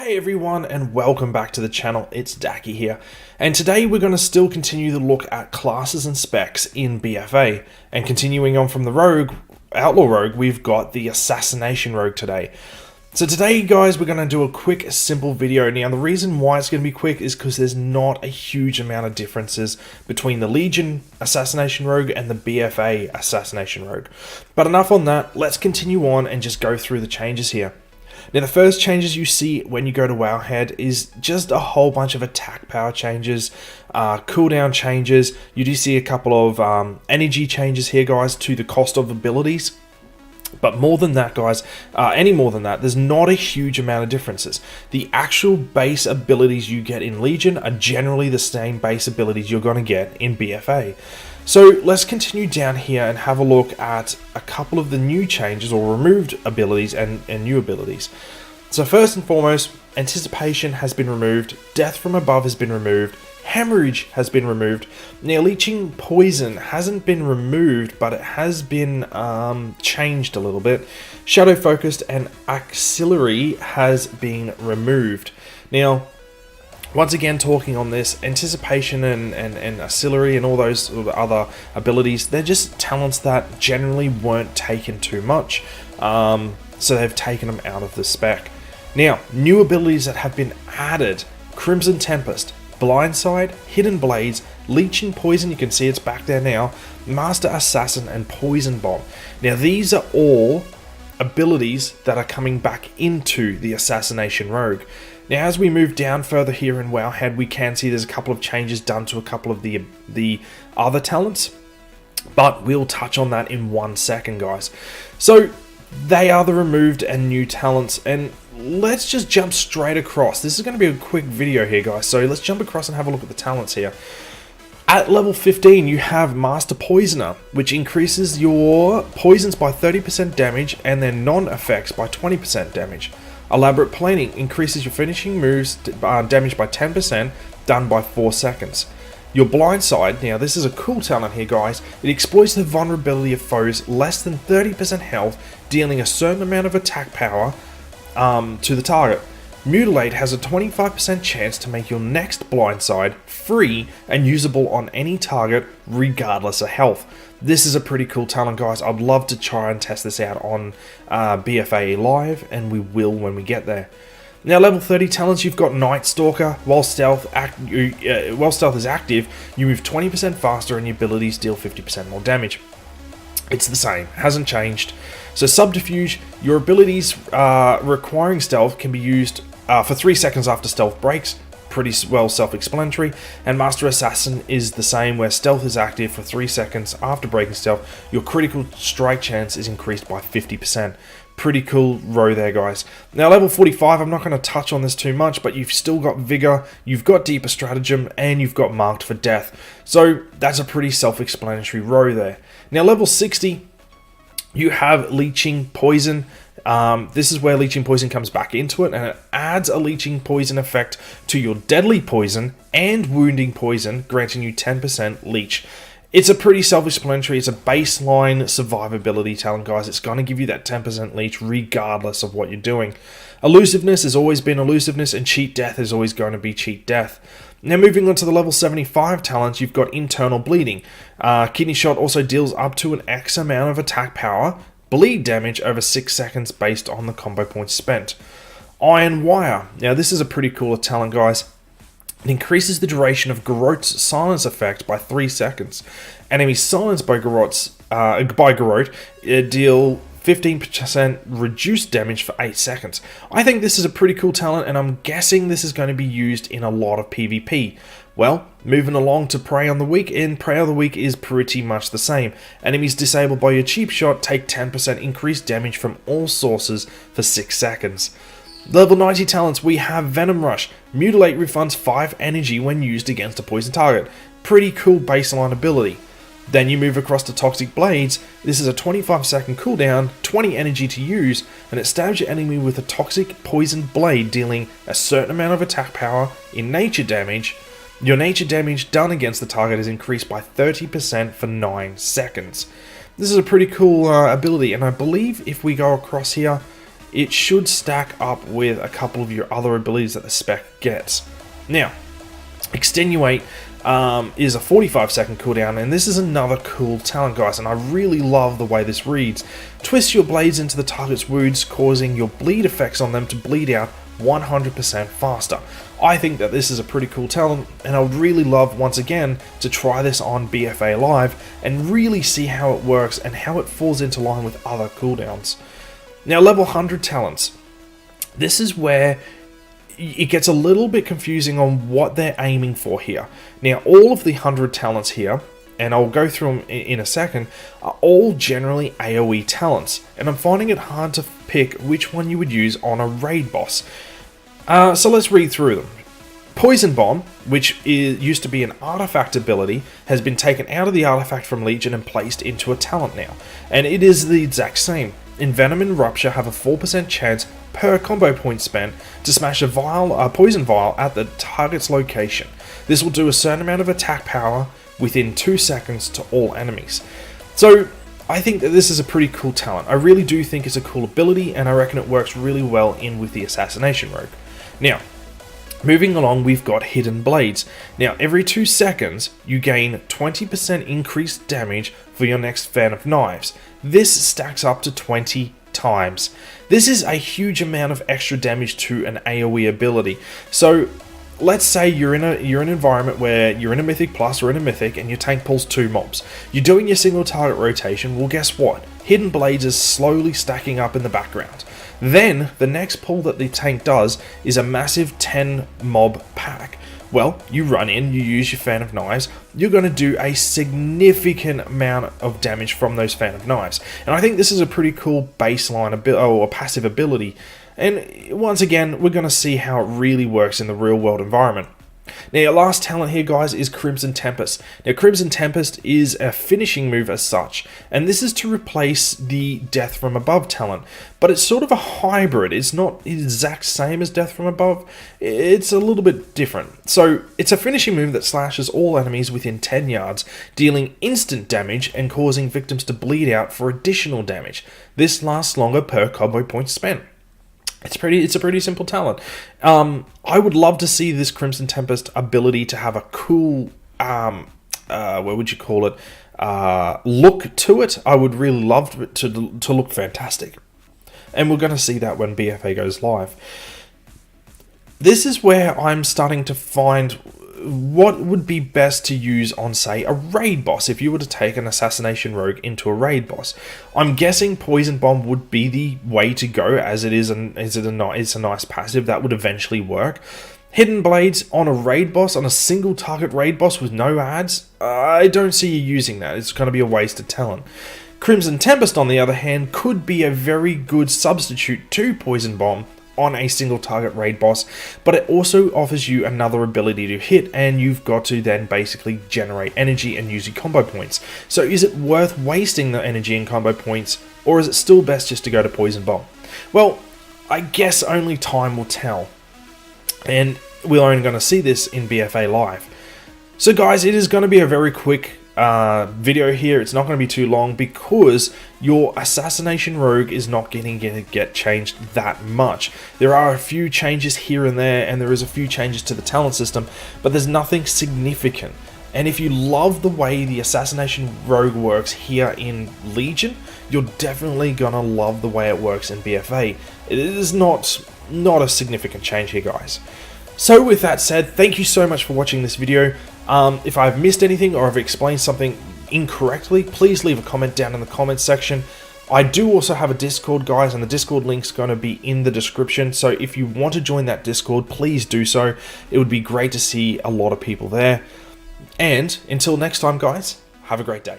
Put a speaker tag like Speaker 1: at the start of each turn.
Speaker 1: Hey everyone, and welcome back to the channel. It's Daki here, and today we're going to still continue to look at classes and specs in BFA. And continuing on from the Rogue, Outlaw Rogue, we've got the Assassination Rogue today. So today, guys, we're going to do a quick, simple video. Now, the reason why it's going to be quick is because there's not a huge amount of differences between the Legion Assassination Rogue and the BFA Assassination Rogue. But enough on that, let's continue on and just go through the changes here. Now, the first changes you see when you go to Wowhead is just a whole bunch of attack power changes, cooldown changes. You do see a couple of energy changes here, guys, to the cost of abilities. But more than that, guys, any more than that, there's not a huge amount of differences. The actual base abilities you get in Legion are generally the same base abilities you're going to get in BFA. So let's continue down here and have a look at a couple of the new changes or removed abilities and new abilities. So first and foremost, Anticipation has been removed, Death from Above has been removed, Hemorrhage has been removed. Now, Leeching Poison hasn't been removed, but it has been changed a little bit. Shadow Focused and Auxiliary has been removed. Now, once again, talking on this, Anticipation and Auxiliary and all those other abilities, they're just talents that generally weren't taken too much, so they've taken them out of the spec. Now, new abilities that have been added: Crimson Tempest, Blindside, Hidden Blades, Leeching Poison, you can see it's back there now, Master Assassin, and Poison Bomb. Now, these are all abilities that are coming back into the Assassination Rogue. Now, as we move down further here in Wowhead, we can see there's a couple of changes done to a couple of the other talents, but we'll touch on that in 1 second, guys. So they are the removed and new talents, and let's just jump straight across. This is going to be a quick video here, guys, so let's jump across and have a look at the talents here. At level 15, you have Master Poisoner, which increases your poisons by 30% damage and their non-effects by 20% damage. Elaborate Planning increases your finishing moves damage by 10%, done by 4 seconds. Your Blindside, now this is a cool talent here, guys. It exploits the vulnerability of foes less than 30% health, dealing a certain amount of attack power to the target. Mutilate has a 25% chance to make your next Blindside free and usable on any target, regardless of health. This is a pretty cool talent, guys. I'd love to try and test this out on BFA Live, and we will when we get there. Now, level 30 talents, you've got Night Stalker. While stealth is active, you move 20% faster and your abilities deal 50% more damage. It's the same, hasn't changed. So Subterfuge, your abilities requiring stealth can be used for 3 seconds after stealth breaks. Pretty well self-explanatory. And Master Assassin is the same, where stealth is active for 3 seconds after breaking stealth. Your critical strike chance is increased by 50%. Pretty cool row there, guys. Now, level 45, I'm not going to touch on this too much, but you've still got Vigor, you've got Deeper Stratagem, and you've got Marked for Death. So that's a pretty self-explanatory row there. Now, level 60, you have Leeching Poison. This is where Leeching Poison comes back into it, and it adds a Leeching Poison effect to your Deadly Poison and Wounding Poison, granting you 10% leech. It's a pretty self-explanatory, it's a baseline survivability talent, guys. It's going to give you that 10% leech regardless of what you're doing. Elusiveness has always been elusiveness, and Cheat Death is always going to be Cheat Death. Now, moving on to the level 75 talents, you've got Internal Bleeding. Kidney Shot also deals up to an X amount of attack power, bleed damage over 6 seconds based on the combo points spent. Iron Wire. Now, this is a pretty cool talent, guys. It increases the duration of Garrote's silence effect by 3 seconds. Enemies silenced by Garrote deal 15% reduced damage for 8 seconds. I think this is a pretty cool talent, and I'm guessing this is going to be used in a lot of PvP. Well, moving along to Prey on the Weak, and Prey on the Weak is pretty much the same. Enemies disabled by your Cheap Shot take 10% increased damage from all sources for 6 seconds. Level 90 talents, we have Venom Rush. Mutilate refunds 5 energy when used against a poison target. Pretty cool baseline ability. Then you move across to Toxic Blades. This is a 25-second cooldown, 20 energy to use, and it stabs your enemy with a toxic poison blade, dealing a certain amount of attack power in nature damage. Your nature damage done against the target is increased by 30% for 9 seconds. This is a pretty cool ability, and I believe if we go across here, it should stack up with a couple of your other abilities that the spec gets. Now, Extenuate is a 45-second cooldown, and this is another cool talent, guys, and I really love the way this reads. Twist your blades into the target's wounds, causing your bleed effects on them to bleed out 100% faster. I think that this is a pretty cool talent, and I would really love, once again, to try this on BFA Live and really see how it works and how it falls into line with other cooldowns. Now, level 100 talents. This is where it gets a little bit confusing on what they're aiming for here. Now, all of the 100 talents here, and I'll go through them in a second, are all generally AoE talents, and I'm finding it hard to pick which one you would use on a raid boss. So let's read through them. Poison Bomb, which used to be an artifact ability, has been taken out of the artifact from Legion and placed into a talent now, and it is the exact same. Envenom and Rupture have a 4% chance per combo point spent to smash a poison vial at the target's location. This will do a certain amount of attack power within 2 seconds to all enemies. So I think that this is a pretty cool talent. I really do think it's a cool ability, and I reckon it works really well in with the Assassination Rogue. Now, moving along, we've got Hidden Blades. Now, every 2 seconds, you gain 20% increased damage for your next fan of knives. This stacks up to 20 times. This is a huge amount of extra damage to an AoE ability. So, let's say you're in an environment where you're in a Mythic Plus or in a Mythic and your tank pulls 2 mobs. You're doing your single target rotation. Well, guess what? Hidden Blades is slowly stacking up in the background. Then, the next pull that the tank does is a massive 10 mob pack. Well, you run in, you use your fan of knives, you're going to do a significant amount of damage from those fan of knives. And I think this is a pretty cool baseline or passive ability. And once again, we're going to see how it really works in the real world environment. Now, your last talent here, guys, is Crimson Tempest. Now, Crimson Tempest is a finishing move as such, and this is to replace the Death from Above talent, but it's sort of a hybrid. It's not the exact same as Death from Above, it's a little bit different. So, it's a finishing move that slashes all enemies within 10 yards, dealing instant damage and causing victims to bleed out for additional damage. This lasts longer per combo point spent. It's a pretty simple talent. I would love to see this Crimson Tempest ability to have a cool, what would you call it, look to it. I would really love it to look fantastic. And we're going to see that when BFA goes live. This is where I'm starting to find what would be best to use on, say, a raid boss if you were to take an Assassination Rogue into a raid boss. I'm guessing Poison Bomb would be the way to go, as it's a nice passive that would eventually work. Hidden Blades on a raid boss, on a single target raid boss with no ads, I don't see you using that. It's going to be a waste of talent. Crimson Tempest, on the other hand, could be a very good substitute to Poison Bomb on a single target raid boss, but it also offers you another ability to hit, and you've got to then basically generate energy and use your combo points. So is it worth wasting the energy and combo points, or is it still best just to go to Poison Bomb? Well, I guess only time will tell, and we're only going to see this in BFA Live. So guys, it is going to be a very quick video here. It's not going to be too long because your Assassination Rogue is not going to get changed that much. There are a few changes here and there, and there is a few changes to the talent system, but there's nothing significant. And if you love the way the Assassination Rogue works here in Legion, you're definitely gonna love the way it works in BFA. It is not a significant change here, guys. So with that said, thank you so much for watching this video. If I've missed anything or I've explained something incorrectly, please leave a comment down in the comments section. I do also have a Discord, guys, and the Discord link's going to be in the description, so if you want to join that Discord, please do so. It would be great to see a lot of people there. And until next time, guys, have a great day.